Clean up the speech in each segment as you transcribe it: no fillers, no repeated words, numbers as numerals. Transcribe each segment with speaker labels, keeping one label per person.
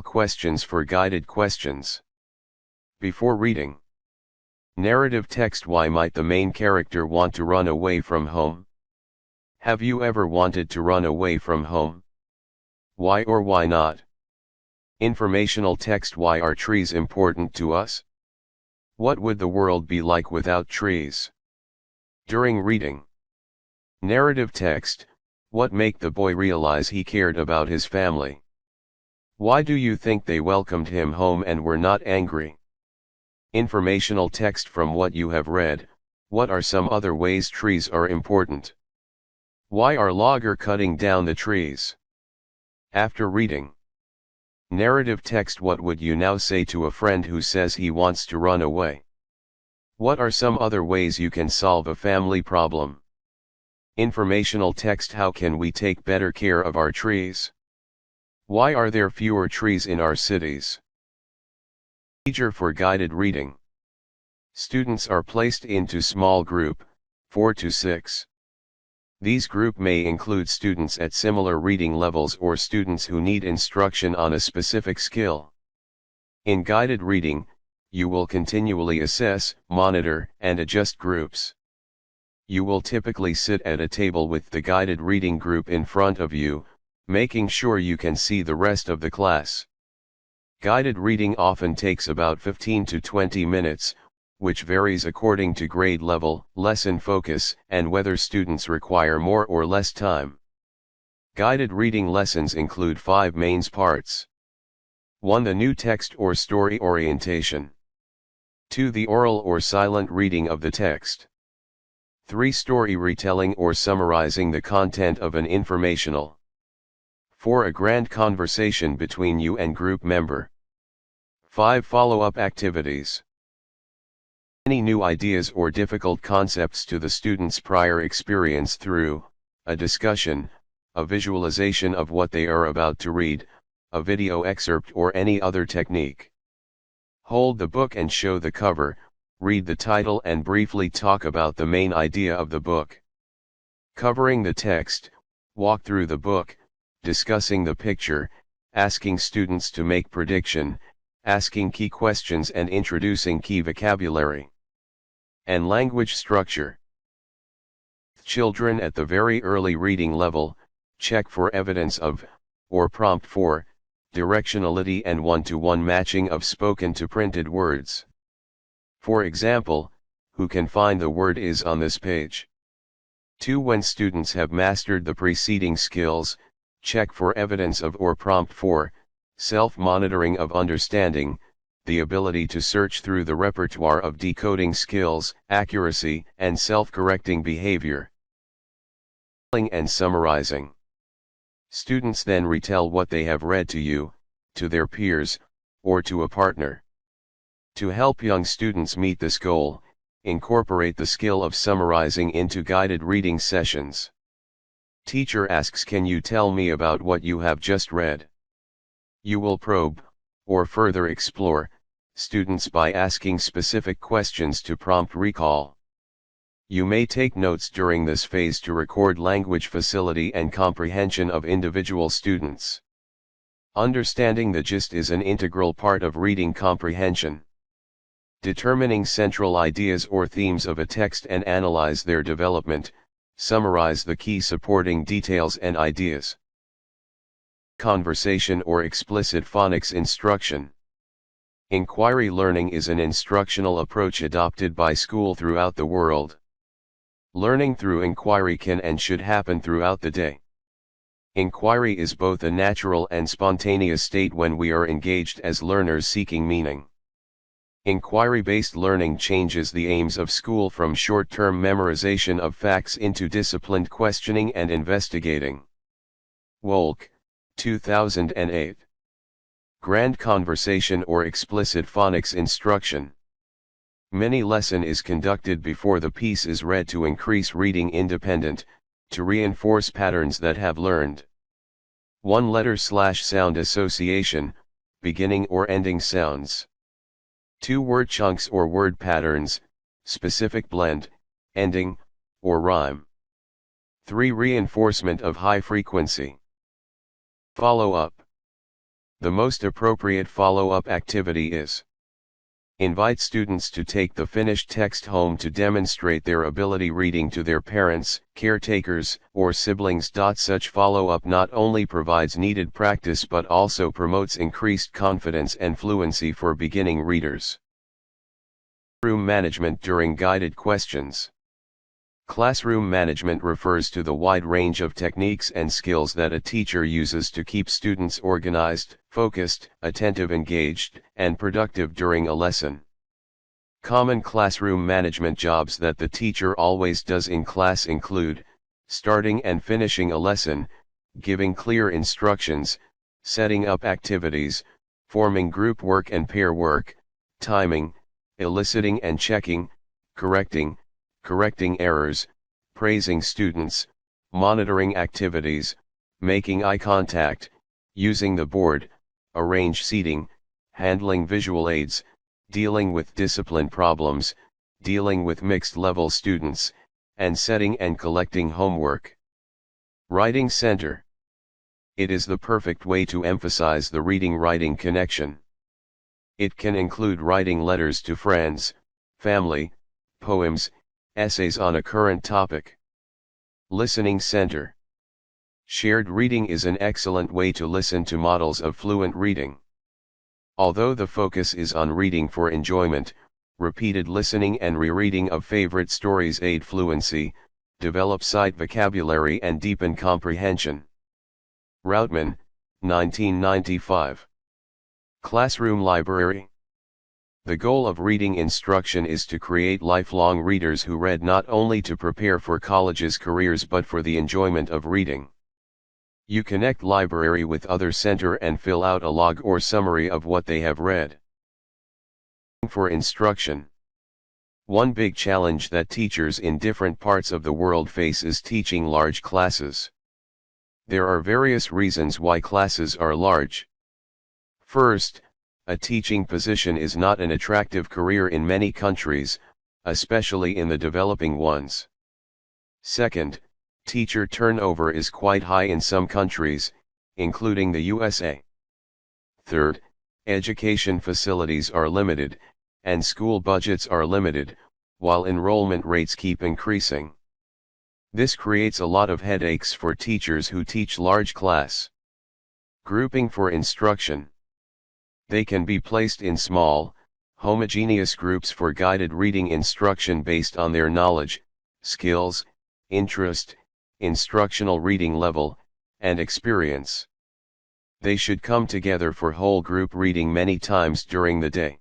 Speaker 1: Questions for guided questions. Before reading. Narrative text. Why might the main character want to run away from home? Have you ever wanted to run away from home? Why or why not? Informational text. Why are trees important to us? What would the world be like without trees? During reading. Narrative text. What make the boy realize he cared about his family? Why do you think they welcomed him home and were not angry? Informational text. From what you have read, what are some other ways trees are important? Why are loggers cutting down the trees? After reading. Narrative text. What would you now say to a friend who says he wants to run away? What are some other ways you can solve a family problem? Informational text. How can we take better care of our trees? Why are there fewer trees in our cities? Procedure for guided reading. Students are placed into small group, 4 to 6. These group may include students at similar reading levels or students who need instruction on a specific skill. In guided reading, you will continually assess, monitor, and adjust groups. You will typically sit at a table with the guided reading group in front of you, making sure you can see the rest of the class. Guided reading often takes about 15 to 20 minutes, which varies according to grade level, lesson focus, and whether students require more or less time. Guided reading lessons include 5 main parts. 1. The new text or story orientation. 2. The oral or silent reading of the text. 3. Story retelling or summarizing the content of an informational. 4. A grand conversation between you and group member. 5. Follow-up activities. Any new ideas or difficult concepts to the student's prior experience through a discussion, a visualization of what they are about to read, a video excerpt or any other technique. Hold the book and show the cover, read the title and briefly talk about the main idea of the book. Covering the text, walk through the book, discussing the picture, asking students to make prediction, asking key questions and introducing key vocabulary. And language structure. Children at the very early reading level, check for evidence of, or prompt for, directionality and one-to-one matching of spoken to printed words. For example, who can find the word is on this page. 2. When students have mastered the preceding skills, check for evidence of or prompt for, self-monitoring of understanding, the ability to search through the repertoire of decoding skills, accuracy, and self-correcting behavior. And summarizing. Students then retell what they have read to you, to their peers, or to a partner. To help young students meet this goal, incorporate the skill of summarizing into guided reading sessions. Teacher asks, "Can you tell me about what you have just read?" You will probe, or further explore, students by asking specific questions to prompt recall. You may take notes during this phase to record language facility and comprehension of individual students. Understanding the gist is an integral part of reading comprehension. Determining central ideas or themes of a text and analyze their development, summarize the key supporting details and ideas. Conversation or explicit phonics instruction. Inquiry learning is an instructional approach adopted by schools throughout the world. Learning through inquiry can and should happen throughout the day. Inquiry is both a natural and spontaneous state when we are engaged as learners seeking meaning. Inquiry-based learning changes the aims of school from short-term memorization of facts into disciplined questioning and investigating. Wolk, 2008. Grand conversation or explicit phonics instruction. Many lesson is conducted before the piece is read to increase reading independent, to reinforce patterns that have learned. 1 letter/sound association, beginning or ending sounds. 2 word chunks or word patterns, specific blend, ending, or rhyme. 3 reinforcement of high frequency. Follow up. The most appropriate follow-up activity is: invite students to take the finished text home to demonstrate their ability reading to their parents, caretakers, or siblings. Such follow-up not only provides needed practice but also promotes increased confidence and fluency for beginning readers. Classroom management during guided questions. Classroom management refers to the wide range of techniques and skills that a teacher uses to keep students organized, focused, attentive, engaged, and productive during a lesson. Common classroom management jobs that the teacher always does in class include: starting and finishing a lesson, giving clear instructions, setting up activities, forming group work and pair work, timing, eliciting and checking, correcting errors, praising students, monitoring activities, making eye contact, using the board, arrange seating, handling visual aids, dealing with discipline problems, dealing with mixed-level students, and setting and collecting homework. Writing center. It is the perfect way to emphasize the reading-writing connection. It can include writing letters to friends, family, poems, essays on a current topic. Listening center. Shared reading is an excellent way to listen to models of fluent reading. Although the focus is on reading for enjoyment, repeated listening and rereading of favorite stories aid fluency, develop sight vocabulary and deepen comprehension. Routman, 1995. Classroom library. The goal of reading instruction is to create lifelong readers who read not only to prepare for college's careers but for the enjoyment of reading. You connect library with other center and fill out a log or summary of what they have read. For instruction. One big challenge that teachers in different parts of the world face is teaching large classes. There are various reasons why classes are large. First, a teaching position is not an attractive career in many countries, especially in the developing ones. Second, teacher turnover is quite high in some countries, including the USA. Third, education facilities are limited, and school budgets are limited, while enrollment rates keep increasing. This creates a lot of headaches for teachers who teach large class. Grouping for instruction. They can be placed in small, homogeneous groups for guided reading instruction based on their knowledge, skills, interest, instructional reading level, and experience. They should come together for whole group reading many times during the day.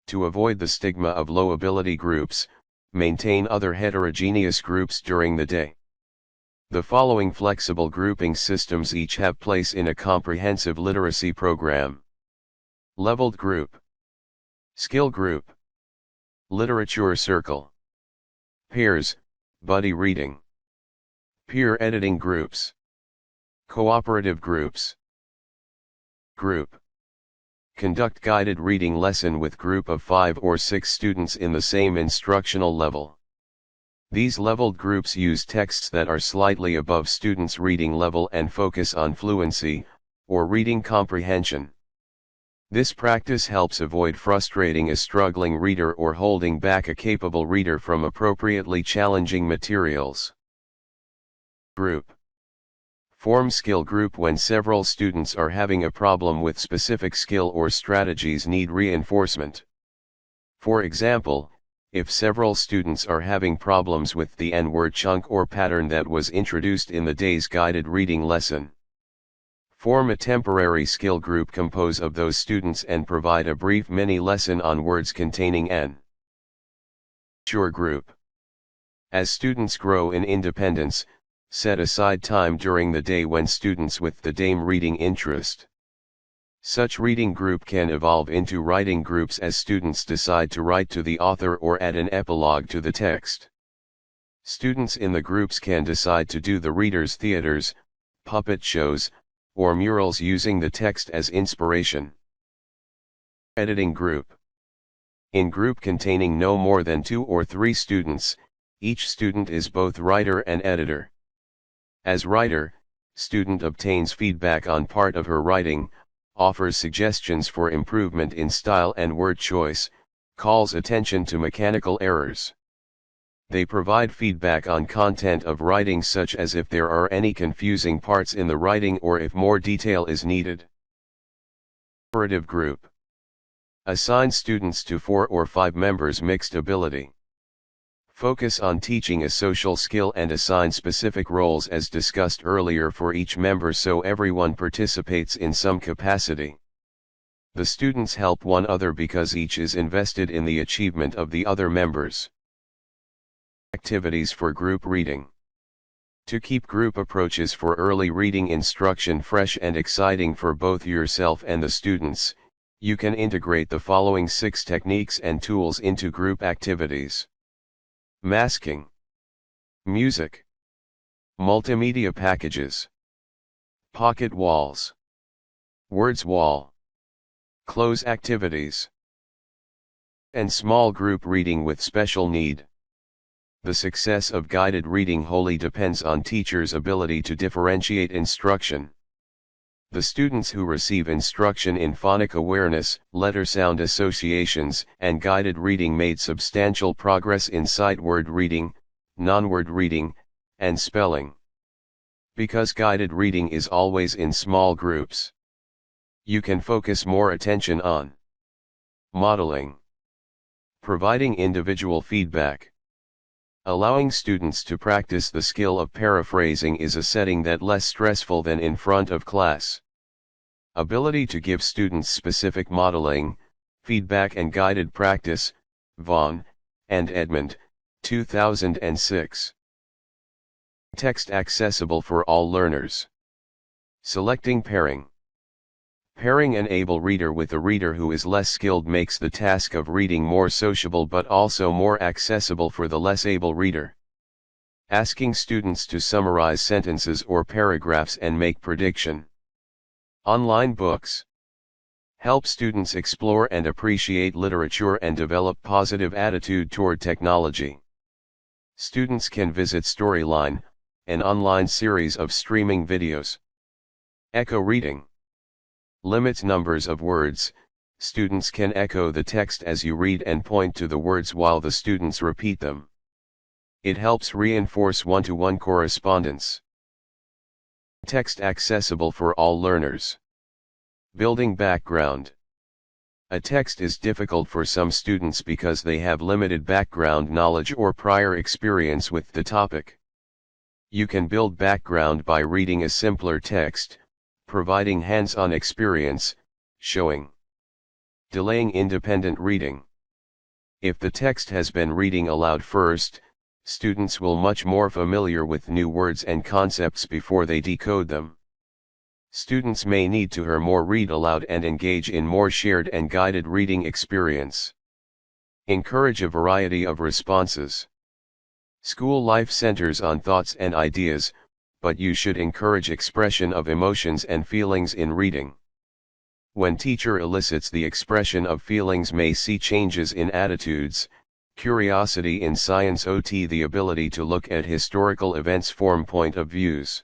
Speaker 1: To avoid the stigma of low ability groups, maintain other heterogeneous groups during the day. The following flexible grouping systems each have place in a comprehensive literacy program. Leveled group, skill group, literature circle, pairs, buddy reading, peer editing groups, cooperative groups. Group. Conduct guided reading lesson with group of 5 or 6 students in the same instructional level. These leveled groups use texts that are slightly above students' reading level and focus on fluency, or reading comprehension. This practice helps avoid frustrating a struggling reader or holding back a capable reader from appropriately challenging materials. Group. Form skill group when several students are having a problem with specific skill or strategies need reinforcement. For example, if several students are having problems with the N-word chunk or pattern that was introduced in the day's guided reading lesson. Form a temporary skill group composed of those students and provide a brief mini-lesson on words containing N. Sure group. As students grow in independence, set aside time during the day when students with the same reading interest. Such reading group can evolve into writing groups as students decide to write to the author or add an epilogue to the text. Students in the groups can decide to do the readers' theaters, puppet shows, or murals using the text as inspiration. Editing group. In group containing no more than 2 or 3 students, each student is both writer and editor. As writer, student obtains feedback on part of her writing, offers suggestions for improvement in style and word choice, calls attention to mechanical errors. They provide feedback on content of writing, such as if there are any confusing parts in the writing or if more detail is needed. Collaborative group. Assign students to 4 or 5 members. Mixed ability. Focus on teaching a social skill and assign specific roles as discussed earlier for each member so everyone participates in some capacity. The students help one another because each is invested in the achievement of the other members. Activities for group reading. To keep group approaches for early reading instruction fresh and exciting for both yourself and the students, you can integrate the following 6 techniques and tools into group activities. Masking, music, multimedia packages, pocket walls, words wall, close activities, and small group reading with special need. The success of guided reading wholly depends on teachers' ability to differentiate instruction. The students who receive instruction in phonic awareness, letter-sound associations, and guided reading made substantial progress in sight word reading, non-word reading, and spelling. Because guided reading is always in small groups, you can focus more attention on modeling, providing individual feedback. Allowing students to practice the skill of paraphrasing is a setting that less stressful than in front of class. Ability to give students specific modeling, feedback and guided practice, Vaughan and Edmond, 2006. Text accessible for all learners. Selecting pairing. Pairing an able reader with a reader who is less skilled makes the task of reading more sociable but also more accessible for the less able reader. Asking students to summarize sentences or paragraphs and make prediction. Online books. Help students explore and appreciate literature and develop positive attitude toward technology. Students can visit Storyline, an online series of streaming videos. Echo reading. Limits numbers of words. Students can echo the text as you read and point to the words while the students repeat them. It helps reinforce one-to-one correspondence. Text accessible for all learners. Building background. A text is difficult for some students because they have limited background knowledge or prior experience with the topic. You can build background by reading a simpler text, providing hands-on experience, showing. Delaying independent reading. If the text has been reading aloud first, students will much more familiar with new words and concepts before they decode them. Students may need to hear more read aloud and engage in more shared and guided reading experience. Encourage a variety of responses. School life centers on thoughts and ideas, but you should encourage expression of emotions and feelings in reading. When teacher elicits the expression of feelings may see changes in attitudes, curiosity in science ot the ability to look at historical events form point of views.